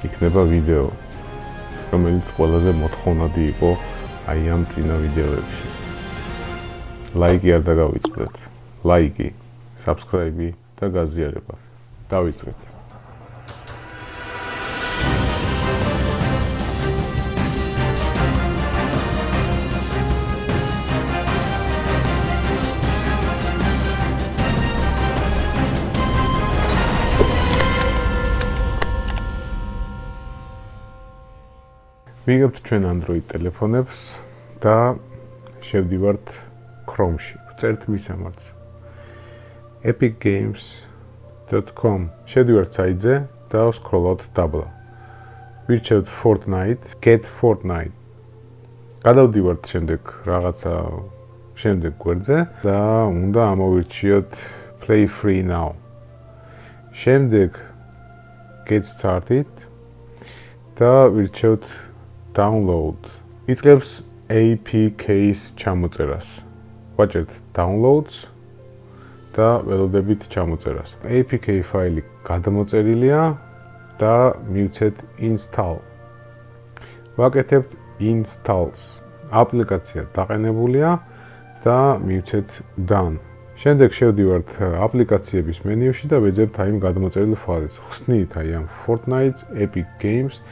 იქნება ვიდეო, რომელიც ყველაზე მოთხოვნადი იყო აი ამ წინა ვიდეოებში. ლაიკი არ დაგავიწყდეთ. ლაიკი, subscribe და გაზიარება. დავიწყეთ. ვიგებთ ჩვენ Android ტელეფონებს და შევდივართ Chrome-ში. ვწერთ მისამართს epicgames.com. შევდივართ საიტზე და ვსკროლავთ დაბლა. ვირჩევთ Fortnite, get Fortnite. გადავდივართ შემდეგ რაღაცა შემდეგ გვერდზე და უნდა ამოვირჩიოთ play free now. შემდეგ get started და ვირჩევთ download. იწყებს APK-ის ჩამოწერას. ვაჭერთ downloads და ველოდებით ჩამოწერას. APK ფაილი გადამოწერილია და მივცეთ install. ვაკეთებთ installs. აპლიკაცია დაყენებულია და მივცეთ done. შემდეგ შევდივართ აპლიკაციების მენიუში და ვეძებთ აი ამ გადამოწერილ ფაილს. ხსნით აი ამ Fortnite, Epic Games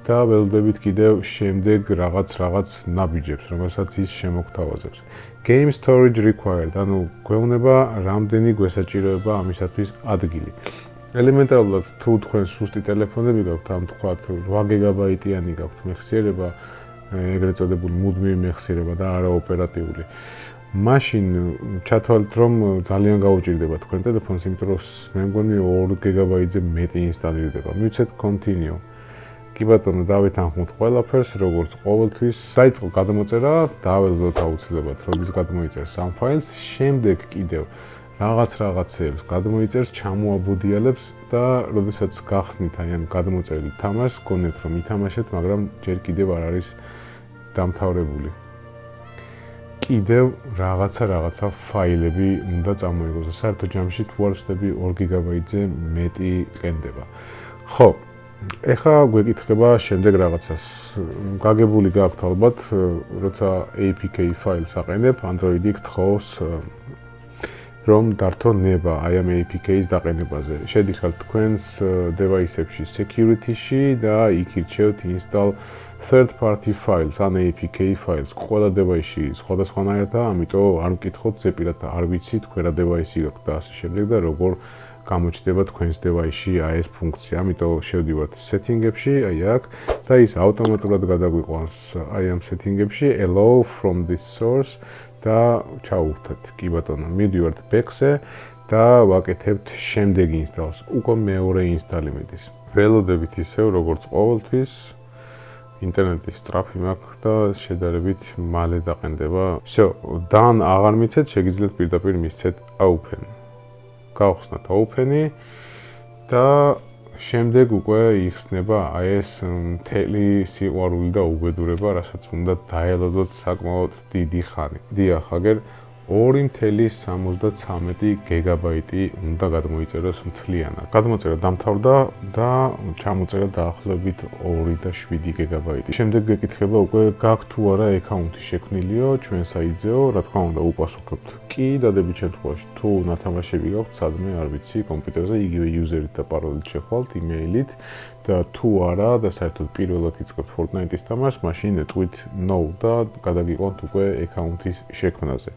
და ველოდებით კიდევ შემდეგ რაღაც ნაბიჯებს, რომელსაც ის შემოგთავაზებს. Game storage required, ანუ გვეუბნება რამდენი გვესაჭიროება ამისათვის ადგილი. ელემენტარულად თუ თქვენ სუსტი ტელეფონები გაქვთ, ამ თქვათ 8 გიგაბაიტიანი გაქვთ მეხსიერება, ეგრეთ წოდებული მუდმივი მეხსიერება და არა ოპერატიული. მაშინ ჩათვალეთ რომ ძალიან გაუჭირდება თქვენ ტელეფონს, იმიტომ რომ მე მგონი 2 გიგაბაიტზე მეტი ინსტალირდება. მივცეთ continue. კი ბატონო, დავითანხმოთ ყველაფერს, როგორც ყოველთვის. დაიწყო გადამოწერა, დაველოდოთ აუცილებლად, როდის გადმოიწერს ამ ფაილს, შემდეგ კიდევ რაღაცეებს გადმოიწერს, ჩამოაბუდიალებს და როდესაც გახსნით აი ამ გადმოწერილი თამაშს, გქონეთ რომ ითამაშეთ, მაგრამ ჯერ კიდევ არ არის დამთავრებული. კიდევ რაღაცა ფაილები უნდა წამოიღოს. საერთოდ ჯამში თუ არ ვწდები 2 გიგაბაიტზე მეტი ყენდება. ხო, ეხლა გვეკითხება შემდეგ რაღაცას. გაგებული გაქვთ ალბათ, როცა APK ფაილს აყენებ, Android-ი გთხოვს რომ დართო ნება აი ამ APK-ის დაყენებაზე. შედიხართ თქვენს device-ებში security-ში და იქ ირჩევთ install third party files ან APK files. ყველა device-ში სხვადასხვანაირადაა, ამიტომ არ მკითხოთ ზეპირად არ ვიცით თქვენ რა device-ი გაქვთ და ასე შემდეგ და როგორ გამოჩნდება თქვენს device-ში აი ეს ფუნქცია. ამიტომ შევდივართ setting-ებში, აი აქ და ის ავტომატურად გადაგვიყვანს აი ამ setting-ებში allow from this source და ჩაუხდეთ. კი ბატონო, მივდივართ back-ზე და ვაკეთებთ შემდეგ install-ს. უკვე მეორე ინსტალი მიდის. ველოდებით ისევ როგორც ყოველთვის. ინტერნეტი სწრაფი მაქვს და შედარებით მალე დაყენდება. всё, done აღარ მიცეთ, შეგიძლიათ პირდაპირ მისცეთ open. გავხსნათ open-ი და შემდეგ უკვე იხსნება აი ეს მთელი სიყვარული და უბედურება, რასაც უნდა დაელოდოთ საკმაოდ დიდი ხანი. დიახ, აგერ 2.73 გიგაბაიტი უნდა გადმოიწეროს მთლიანად. გადმოწერა დამთავრდა და ჩამოწერა დაახლოებით 2.7 გიგაბაიტი. შემდეგ გეკითხება უკვე გაქვთ თუ არა აკაუნტი შექმნილიო ჩვენ საიტზეო, რა თქმა უნდა უპასუხებთ. კი, დადებით შემთხვევაში თუ ნათამაშები გაქვთ სადმე არ ვიცი კომპიუტერზე, იგივე იუზერით და პაროლით შეხვალთ იმეილით და თუ არა და საერთოდ პირველად იწყებთ Fortnite-ის თამაშს, მაშინ ეტყვით no და გადაგიყვანთ უკვე აკაუნტის შექმნაზე.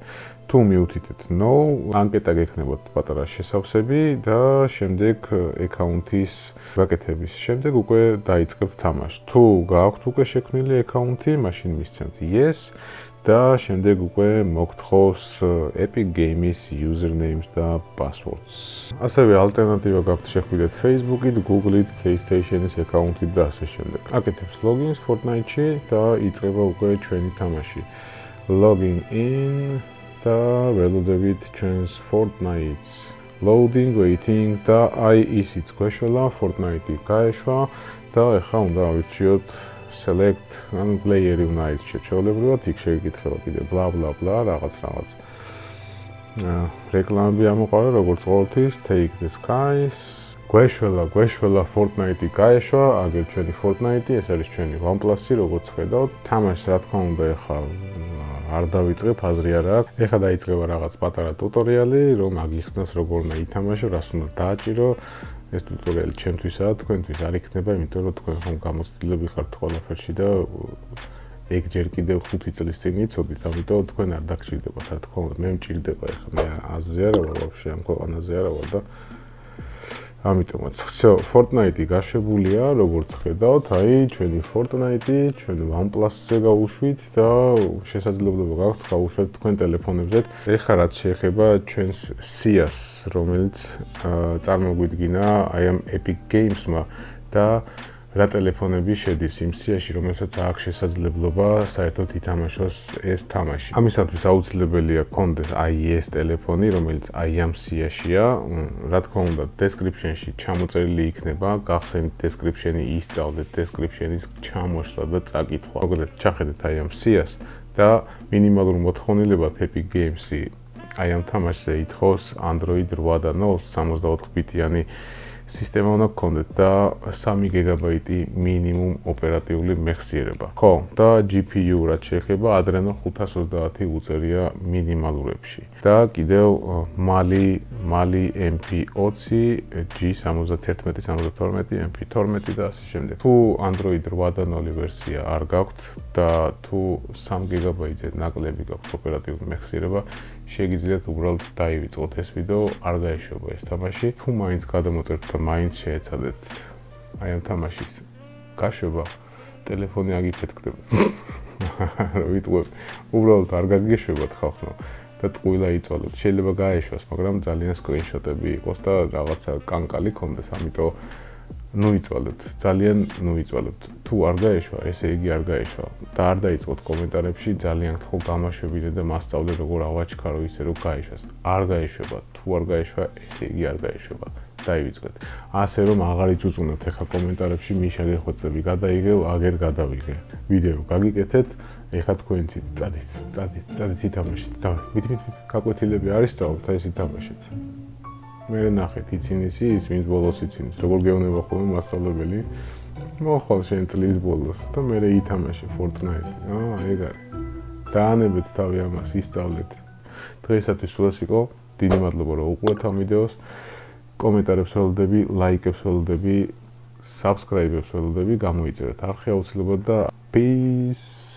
თუ მიუთითეთ no, ანკეტა გექნებათ პატარა შესავსები და შემდეგ აკაუნტის გაკეთების შემდეგ უკვე დაიწყებთ თამაშს. თუ გააქვთ უკვე შექმნილი აკაუნტი, მაშინ მისცემთ yes და შემდეგ უკვე მოგთხოვს Epic Games username და passwords. ასევე ალტერნატივა გაქვთ შეხვიდეთ Facebook-ით, Google-ით, PlayStation-ის აკაუნტით და ასე შემდეგ. აკეთებს login Fortnite-ში და იწყება უკვე ჩვენი თამაში. Login in და ველოდებით ჩვენს Fortnite-ს. Loading, waiting და აი ისიც გვეშველა, Fortnite-ი გაეშვა და ეხლა უნდა ავირჩიოთ select ან player-ი უნდა აირჩიოთ. შეუძლებლად იქ შეგეკითხება კიდე bla bla bla რაღაც. რეკლამები ამოყარა როგორც ყოველთვის, take the skies გვეშველა Fortnite-ი გაეშვა, აგერ ჩვენი Fortnite-ი, ეს არის ჩვენი OnePlus-ი, როგორც ხედავთ. თამაშს რა თქმა უნდა ეხლა არ დავიწყებ, აზრი არ აქვს. ეხლა დაიწყება რაღაც პატარა ტუტორიალი, რომ აგიხსნას როგორ უნდა ითამაშო, რას უნდა დააჭირო. ეს ტუტორიალი ჩემთვისაა, თქვენთვის არ იქნება, იმიტომ რომ თქვენ ხომ გამოცდილები ხართ ყველაფერში და ეგ ჯერ კიდევ 5 წლის წინ იცოდით, ამიტომ თქვენ არ დაგჭირდებათ, რა თქმა უნდა, მე მჭირდება ეხლა მე აზზე არა ვარ, ვაფშე ამ ქვეყანაზე არა ვარ და ამიტომაც ხო, Fortnite-ი გაშვებულია, როგორც ხედავთ, აი, ჩვენი Fortnite-ი, ჩვენ OnePlus-ზე გავუშვით და შესაძლებლობა გაქვთ გავუშვათ თქვენ ტელეფონებზე. ეხლა რაც შეეხება ჩვენს სიას, რომელიც წარმოგვიდგინა აი ამ Epic Games-მა და რა ტელეფონები შედის იმ სიაში, რომელსაც აქვს შესაძლებლობა საერთოდ ითამაშოს ეს თამაში. ამისათვის აუცილებელია გქონდეს აი ეს ტელეფონი, რომელიც აი ამ სიაშია. რა თქმა უნდა, description-ში ჩამოწერილი იქნება, გახსენით description-ი, ისწავლეთ description-ის ჩამოშლა და წაკითხვა. მოგდეთ, ჩახედეთ აი ამ სიას და მინიმალურ მოთხოვნილებად Epic Games-ი აი ამ თამაშზე ითხოვს Android 8 და 0 64-ბიტიანი სისტემა უნდა გქონდეთ და 3 გიგაბაიტი მინიმუმ ოპერატიული მეხსიერება. ხო, და GPU რაც შეეხება Adreno 530 უწერია მინიმალურებში. და კიდევ Mali MP20, G71, 72, MP12 და ასე შემდეგ. თუ Android 8 და 0 ვერსია არ გაქვთ და თუ 3 გიგაბაიტზე ნაკლები გაქვთ ოპერატიული მეხსიერება, შეგიძლიათ უბრალოდ დაივიწყოთ ეს ვიდეო, არ გაეშვება ეს თამაში. თუ მაინც გადამოწერთ და მაინც შეეცადეთ აი ამ თამაშის გაშვება, ტელეფონი აგიფეთქდება. რა ვიტყვებ, უბრალოდ არ გაგეშვებათ ხალხო და ტყუილა იწვალოთ. შეიძლება გაეშვას, მაგრამ ძალიან სკრინშოტები იყოს და რაღაცა კანკალი ქონდეს, ამიტომ იწვალებთ, ძალიან იწვალებთ. თუ არ გაეშვა, ესე იგი არ გაეშვა. და არ დაიწყოთ კომენტარებში, ძალიან გთხოვ გამაშვებინე და მასწავლე როგორ ავაჩქარო ისე რომ გაეშვას. არ გაეშვება, თუ არ გაეშვა, ესე იგი არ გაეშვება. დაივიწყეთ. ასე რომ აღარ იწუწუნებთ ეხლა კომენტარებში მიშა გეხვეწები, გადაიგევ, აგერ გადავიღე. ვიდეო გაგიკეთეთ, ეხლა თქვენც წადით ითამაშეთ. მით გაკვეთილები არის სწავლოთ, აი ეს ითამაშეთ. მე ნახეთ, იცინის ის, ვინც ბოლოს იცინის. როგორ გეუბნება ხოლმე მასწავლებელი? მოხვალ შენ წლის ბოლოს და მე ითამაშე Fortnite. ეგ არის. დაანებეთ თავი ამას, ისწავლეთ. დღეისათვის სულ ეს იყო. დიდი მადლობა რომ უყურეთ ამ ვიდეოს. კომენტარებს ველოდები, ლაიკებს ველოდები, subscribe-ებს ველოდები, გამოიწერეთ არხი აუცილებლად და peace.